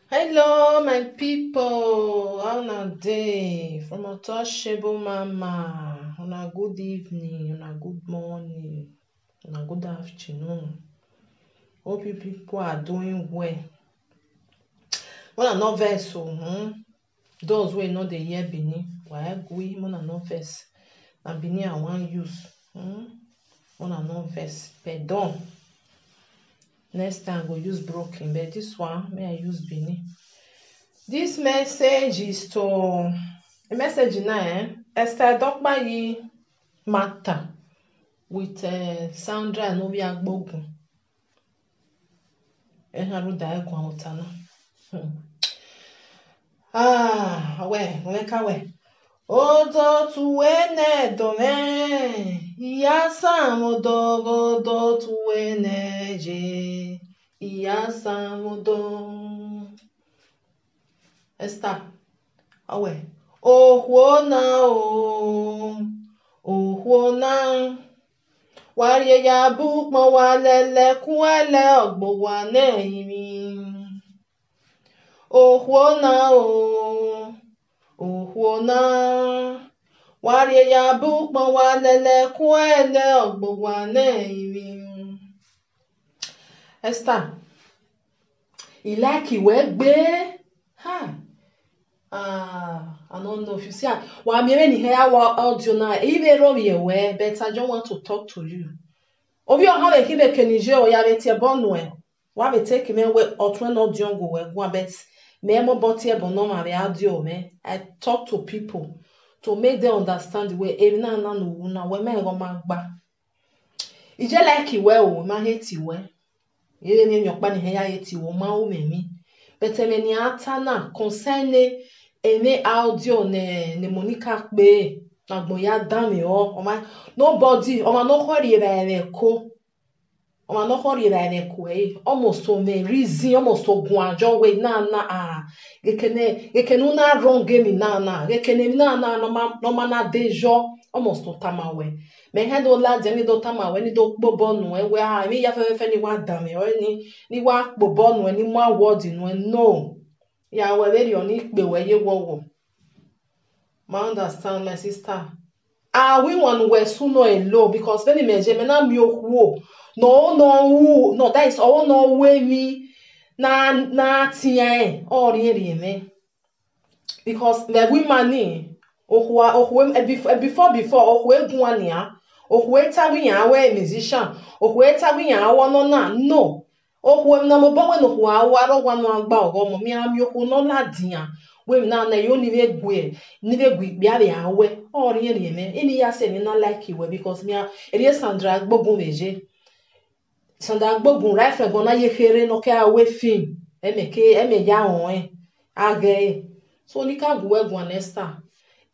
Hello, my people. How na day? From Untouchable Mama. On a good evening, on a good morning, on a good afternoon. Hope you people are doing well. When I not verse, those who know the year Bini, why we when I not verse. Na Bini I want use. When I not verse. Pardon. Next time I go use broken, but this one may I use Bini. This message is to a message now, Esther Dokbayi matter with Sandra and Obi Agbogun. We. Odo tu ene dome, iya samodo, odo tu ene je, iya samodo. Esther, ohuona, warie ya bukmo walele kuele ogbo wa neimi. Ohuona, warie ya bukmo walele kuele ogbo wa neimi. Esther, ilaki wegbe, I don't know if you see. Well, I'm even here audio now. Even Romy aware, but I don't want to talk to you. Of you have a kibe kenije or yabete bonwe. Why be take me away or twin audio go where one bet memo botia bonoma the audio me. I talk to people to make them understand the way every now and now when men go back. It's just like you well, my hate you well. You didn't mean your bunny hair hate you, ma me. But I mean, atana concerning any audio ne Monica be na gboya dami o ma nobody o ma no hori re ko o ma no hori re ko almost so me reason almost so gun ajo we na gekene na wrong game na gekene na no ma na dejo almost to tamawe me he do la je ni do tamawe ni do gbobo nu we mi ya fe ni wa dami o ni wa gbobo nu ni mo award nu no ya we very unique be we ye wo ma understand my sister we want we suno elo because when me na mi okuo no that is all no way me na tia ori me because the women before ohwe egun ania ohwe tawi yan we musician ohwe tawi yan awo no ohwe na mo bo we no wa ro wa no agba ogo mo mi ami ohwe no ladian we na yo ni we gbe bia be awe ori me ini ya se ni na like we because me eri Sandra Agbogun veje Sandra Agbogun right from gona ye kere no ke awe film eme ya won age so ni ka gwe gun Esther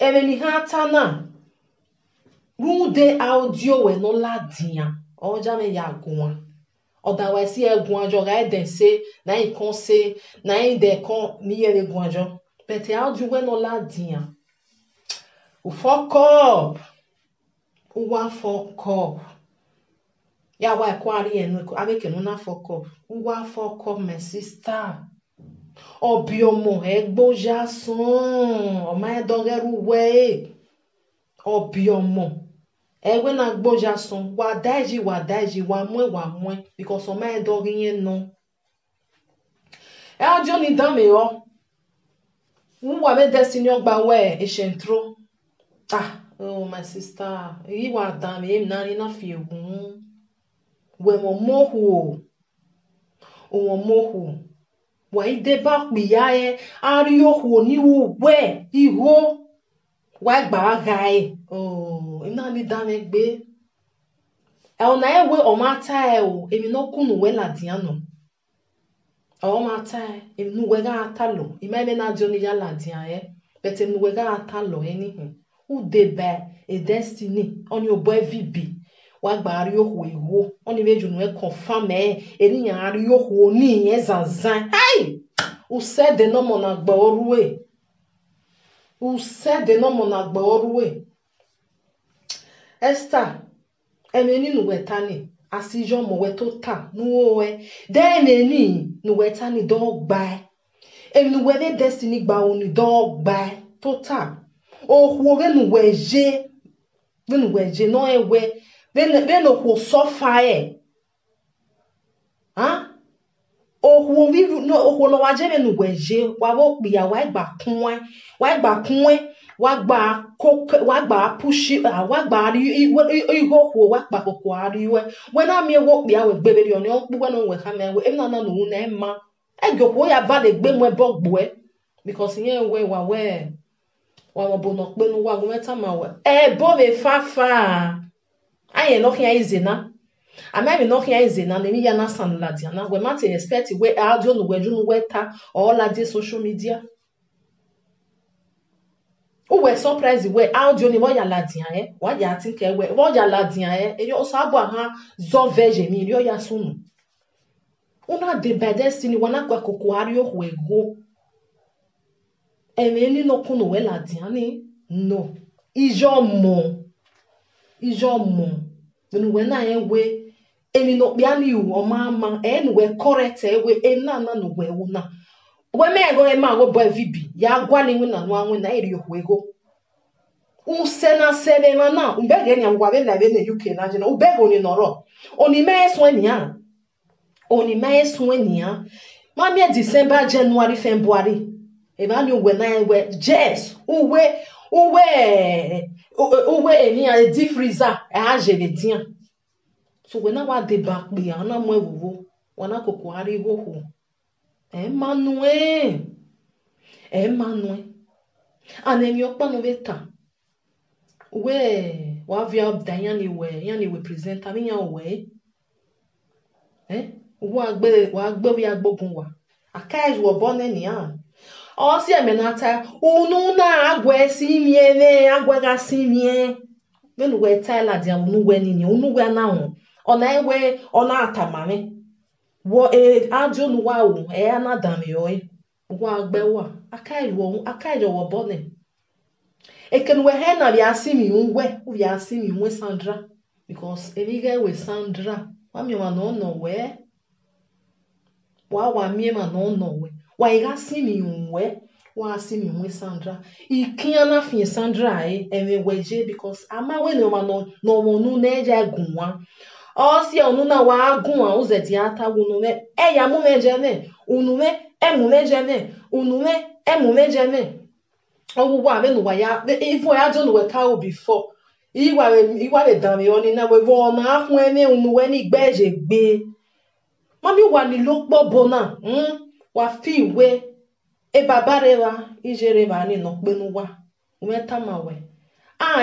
eme ni ha tana rude audio we no ladian oja me ya gun otherwise e gun ajo ga den say na e kon say na e de kon mi ye gun ajo but audio we no ladian u fuck up uwa fuck up ya wa kwari enu abeke no na fuck up uwa fuck up my sister obi omo egboja sun o ma dogeru we obi omo egbe na gboja sun wa daiji wa mwe because o ma dogi yen no audio ni dame o uwa be destiny ogba we ishentro oh my sister yi wa dame em na ni na fi egun we mo mohu wa ide ba piya ari ohu ni wo we iho wa gba ga ina ni dame gbe ona ewe o mata o emi no kunu we ladian no o mata emi nu we ga atalo imeme na jo ni ya ladian but emi we ga atalo anything who dey by a destiny on your boy VB wa gba ari ohu iho oni meju nu e confirm eri yan ari ohu ni yen zanzan u said the no mo na gba oruwe Esther emeni nu wetani asijo mo we to ta nu o then eni nu wetani do gba Enu we de destiny gba onu dog by total. O wo venu weje no ewe venu ho suffer e. Ah? O wo vi no waje venu weje wa wo pia wa gba kunwe wa gba push wa gba igo ho wa gba koko ari we when am ye wo pia we gbebere oni on puwe no we ha me we na no na emma egoko ya ba de gbe mu bogbo e because yen we wa bo no pe nu wa go meta ma we bo be fafa aye no kia izina ama me no kia izina na mi ya na san la dia na we ma te expect we audio no we ju no we ta all la di social media o we surprise we audio ni mo ya la dia wa ya think we mo ya la dia e yo sa bo ha zo veje mi yo ya sunu una de bedestini wana kwa kokoario huego emeni no kuno wela diani no ijomo nu wena enwe emi no biani u mama enwe correct ewe enana no we una we me go e ma go boy vibi ya gwali nwe na anwe na iri huego usena sebe mana umbege ni amgwa be na be na UK na jina ubege oni noro oni me eswen ya oni mae suenia mamia December January February ebani uwe na ewe yes uwe eni a deep freezer a jele dia so we na wa de back bi ana mo ewuwo wana koko ari wo Emmanuel anemi okpa no beta we wa via danyani we presenter mi yan we wa gbe bi agbogun wa akai wo bone ni an o si emenata unu na agwe si miene agwe ga si mie benu we tala dia unu we ni unu we na ho ona ewe ona atamame wo ajo nu wa wo na dam yo wa gbe wa akai wo bone eken we he na bi asimi unwe Sandra because eviga we Sandra wa mi wa no we wa mi ma no we wa iga simi unwe wa asimi unwe Sandra ikia na fin Sandra eme weje because ama we no ma no wonu na eja gunwa o si onu na wa gunwa o ze ti ata wonu me ya mu meje ne unu me emu meje ne unu me emu meje ne owu wa me no wa ya ifo ya jo no we ka o before iwa le dan mi oni na we wo na ahun eme unu we ni gbeje gbe mami wa ni lo gbobo na wa fi we e baba re wa ijere ba ni no pe nu wa umeta ma we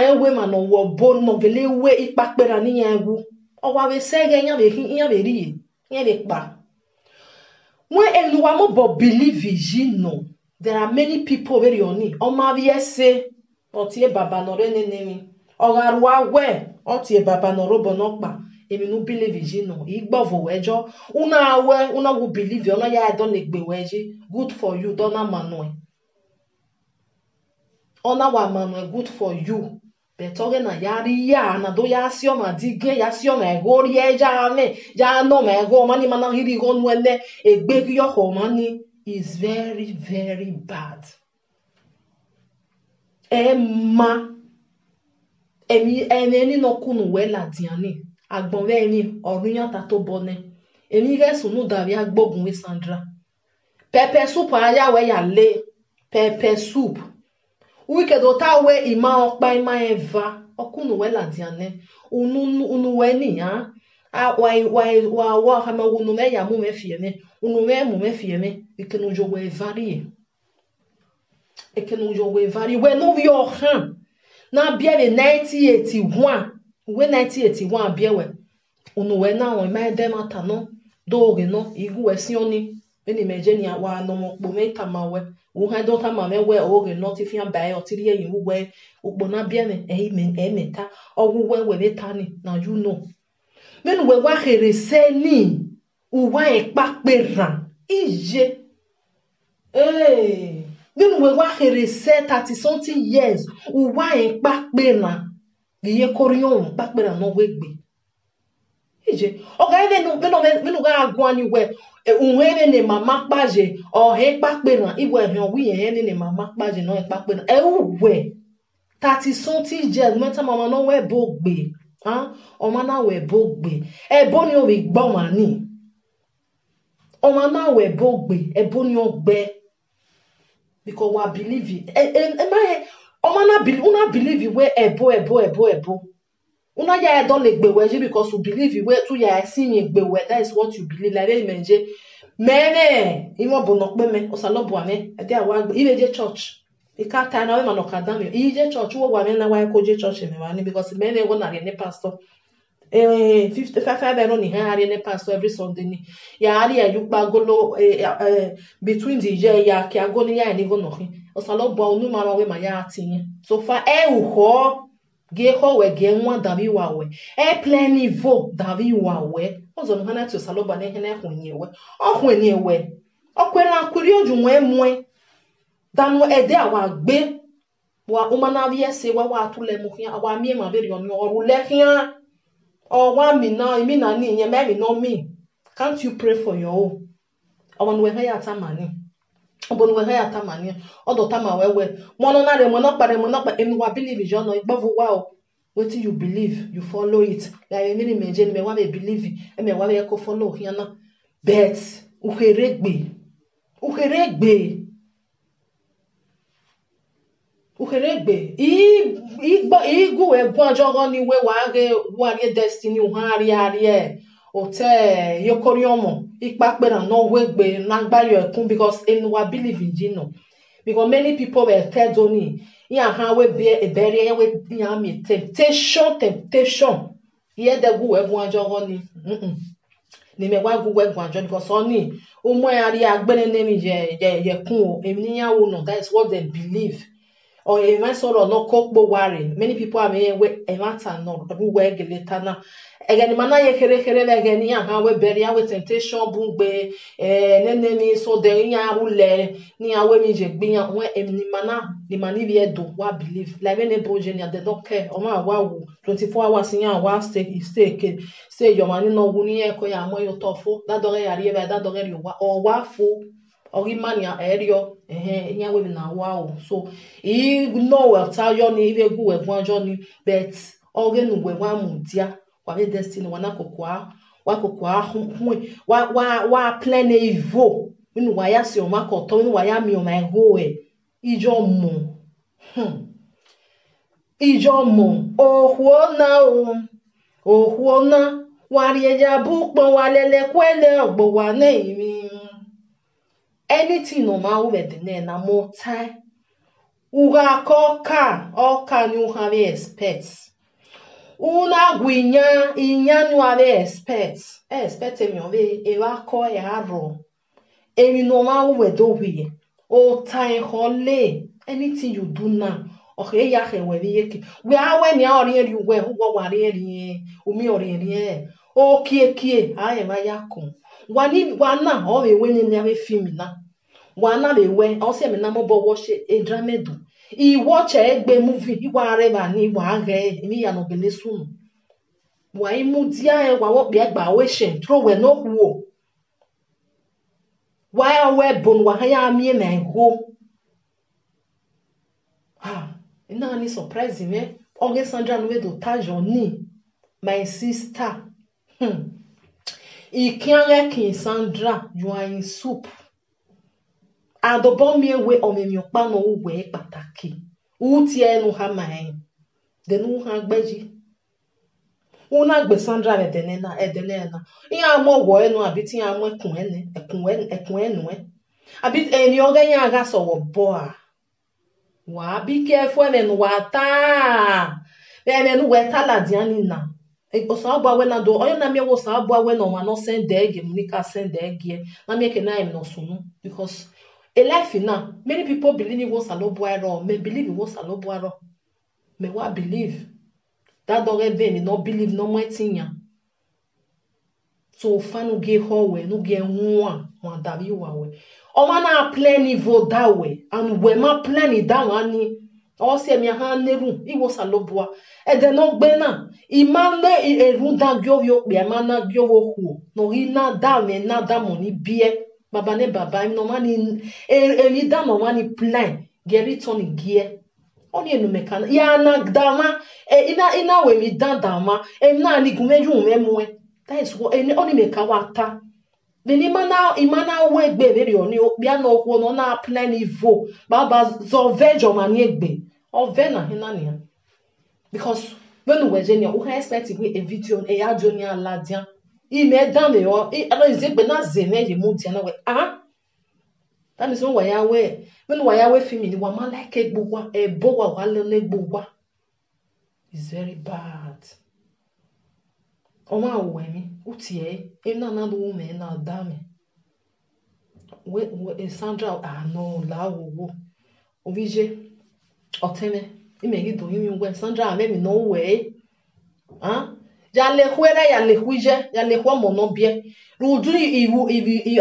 ewe ma no wo bo no gele we ipapera ni yan wu o wa we sege yan be ri yan be pa when enu wa mo bo believe no there are many people very oni o ma bi ese o ti e baba no re ne mi o ga ruwa we o ti e baba no robo no pa emi no believe no igbovo wejo una wo believe ona ya don le gbe weje good for you dona Manuel ona wa Manuel good for you betoge na yari ya na do ya sio ma dige ya sio ma go ri eja me ja no ma go mani mana hiri go nwele egbe ki yo ho mani is very very bad emma eni no kunu wela diani agbon we ni oruyan ta to bone emi re sunu davi agbogun we Sandra pepper soup aya we ya le pepper soup wike do ta we ima opa ima eva okunu we la diane unu we ni ha wa ha ma unu me ya mu me fie me unu me mu me fie me ikenu jo we varie we no vi o han na bia be 1981 we 1981 bia we unu we na won ma dem ata no do re no igu we si oni eni meje ni wa no mo po meta ma we wo ha do ta ma me we o re no ti fi an ba e o ti ri eyin wo we ogbo na bia me meta ogu we beta ni na you know menu we wa khere se ni uwa e pa pera ije menu we wa khere se 30 something years uwa e pa pera iye korion pa pera no we gbe ije oga ebe no ga agwani we unwe ne mama paje o he paperan iwe he wi yen ne mama paje no he paperan e uwe 30 something je meta mama no we bogbe o ma na we bogbe e bo ni o we gbo mani o ma na we bogbe e bo ni o gbe because we believe it o ma na believe we ebo una ya don le gbe we because you believe we tu ya sin yin gbe we that is what you believe like they menje mene imo bo no pe me o sa lo bo ame e dia wa ibe je church e ka ta na we ma no ka dan me e je church wo wa me na wa ko je church me wa ni because mene go na ne pastor 55 no ni ha ari ne pastor every Sunday ni ya ari ya yu pa golo between the je ya ki ago ni ya ni go no hin o sa lo bo onu ma we ma ya atin so far ho ge ho we ge nwa davi wa we plenty vo davi wa we ozo no na to saloba na ihe na ehunye we ohunye we okwera akuri oju nwe mwe danu ede awa gbe wa umana vie se wa atule mu hia awa mi ma beri onu oru le hia o wa mi na ni yen me no me can't you pray for your own awon we ha tamani obon we ha tamani odo tama wewe mono na re mono pa enu wa believe jo no igbovu wa o wetin you believe you follow it like me meje me wa be believe me wa be ko follow hia na bet uheregbe igbo egwu ajogo ni we wa re destiny uhari ote yokoriomo ipapera no wegbe nagbayo ekun because enu wa believe in jino because many people were fed only ya ha we be ebere we ya mi temptation ye de gu egwu ajogo ni me wa gu egwu ajogo because oni umo ari agbere nemi je kun o emi ya wo no that is what they believe or even sort no kokbo worry many people are me we e matter no we geleta na again mana ye kere again ya ha we bury ya we temptation bungbe nenemi so de ya wule ni awe mi je gbe ya we ni mani bi edo wa believe like many project they don't care o ma wa wu 24 hours ya wa stay your money no wu ni e ko ya mo yo tofo da dore ya ri e da dore ri wa o wa fo Orimania area nya we na wow so I know well tell you ni even go egwu journey but organ we wa mudia wa be destiny wa na kokwa wa plan evil inu wa ya si o ma ko to inu wa ya mi o ma go ijo mo ohuo na wa ri eja bu pon wa lele kwele ogbo wa na imi anything no ma we de na more time uga koka oka ni uha we expect una gwinya inya ni wa we expect me o we e wa ko ya ro emi no ma we do we o time hole anything you do now okay ya he we yeke we awe ni ori eri we wo wa ri umi ori eri o kie aye ma yakun wana o we we ni ave film na wana be we o se me na mo bo watch e dramedu I watch egbe movie I wa reba ni wa ge mi ya no bele sunu wa imudia wa wo be egba we shen throw we no wo wa we bon wa ya mi na go ina ni surprise me oge Sandra no we do tajo ni my sister Ikiange kin Sandra you are in soup adobo mi we o me mi opa no we pataki uti enu ha mai de nu ha gbeji una gbe Sandra edenena iya mo wo enu abi ti ya mo ekun enu abi eni oge yan aga so wo bo wa be careful men wa ta be men we ta la diani na Osaba we na do oyo na me wo saba we no ma no send ege munika send ege na me ke na im no sunu because a life now many people believe in what salobo me believe in what salobo me wa believe that don't be me no believe no more tinya so fanu ge ho we no ge nwa davi wa we o ma na plan evil that way and we ma plan it down ani o se mi ha neru iwo salobua e de no gbe na imane eru da gyo yo pe mana gyo wo hu no ina da me na da mo ni bie baba ne baba no mani e da no mani plan get on gie oni enu meka ya na dama ina we mi da dama na ni gumeju memwe that is what oni meka wata beni imana we gbe veri oni bia no kwo no na plan ivo baba zo vejo mani egbe o ve na hinania because when we genia we expect we a video e ya jonia ladian ime dan me o alo izegbe na zeme ye mu dia na we that means when we film wa ma like egbugwa ebo wa le egbugwa is very bad o ma wo mi utie na na do me na da me we Sandra no la wo ovije oteme imegi do yimi we Sandra me mi no we ya le huera ya le huije ya le hua mono bie rudu iwu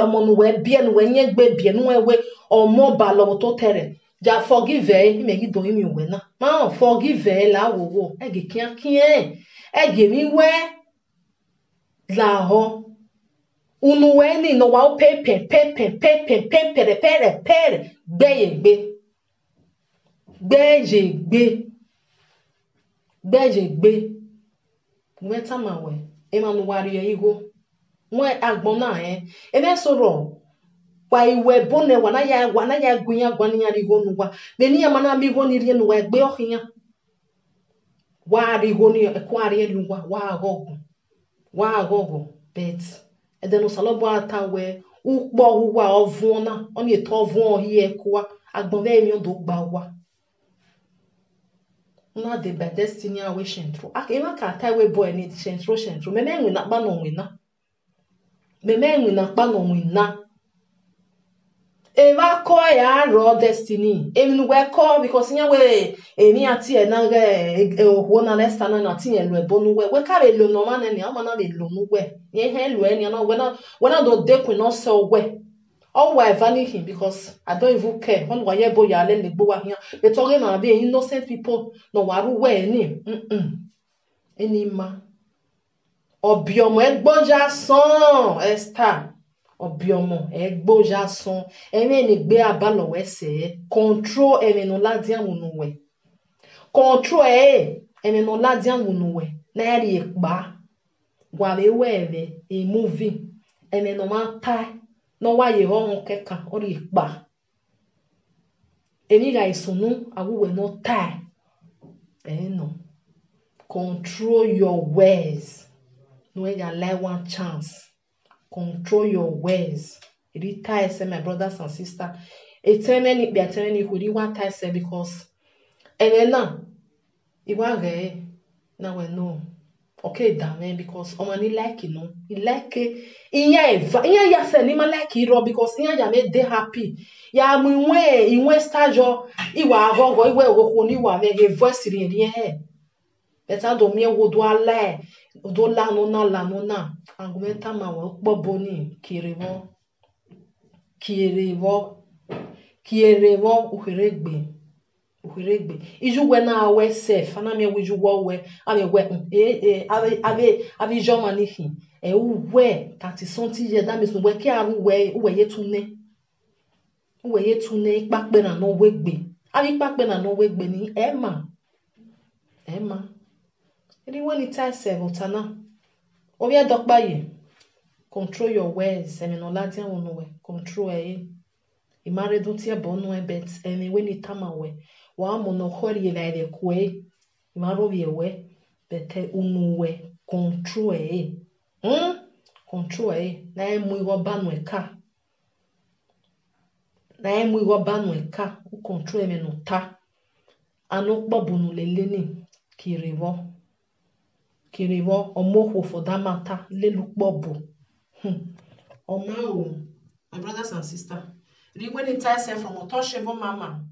omono we bie no we nye gbe bie no we o mo ba lo to tere ja forgive imegi do yimi we na ma forgive la wo ege kian ege mi we la ho unu we ni no wa pepe gbeye weta mawe emanu wari igo nwe agbon na ene soro kwa iwe bone wana ya gunya gwani ya rigo nuwa beni ya mana mi go ni rie nuwa egbe ohinya wa rigo ni ekwari eluwa wa gogo bet edeno salobo atawe ukpo huwa ovuna oni eto ovun ohie kwa agbon ve mi odo gba wa na the by destiny awe shentro aka ka tawe boy ni shentro memenwe na kpa no na eva ko ya ro destiny emi we ko because nya we emi ati e na ge ohwo na nesta na ti en lo ebonu we ka be lo no ma na ni ama na be lo nu we ye he lo eni na we na do de kun no so we all why value him because I don't even care when why boy ya le gbo wa hian be talking na be innocent people no waru we ni eni ma obiomo egboja son Esther obiomo egboja son emi ni gbe abalo we se control emi no ladian wonu we control emi no ladian wonu we na ri epa wa we we e movie emi no ma tai no wa ye ho keka ori ipa eni ga isunu awuwe no tai no control your ways no we ga like one chance control your ways it ties my brothers and sisters eternally be eternally who one ties because na iwa ge na we know okay damn because omani like no he like iya ya se ni ma like iro because iya ya me dey happy ya mu inwe stajo iwa agogo iwe wo ni wa me voice ri he beta do mi wo do ala do la no na argumenta ma wo gbobo ni kirevo uhiregbe ijuwe na awe self ana me wijuwo we ame we ave joma nihi uwe 30 something years that means we ki aru we yetune ipape na no wegbe abi ipape na no wegbe ni ema eni woni tai sevotana obi adokpa ye control your words emi no ladian wonu we control imare do tie bonu bet emi weni tamawe wa mo no hori la de kwe imaro biewe bete unuwe control control na emu iwo banu eka u control emi no ta anokpo bunu leleni kirivo omoho for that matter lelukpo bu my brothers and sisters when it ties from Otoshevo mama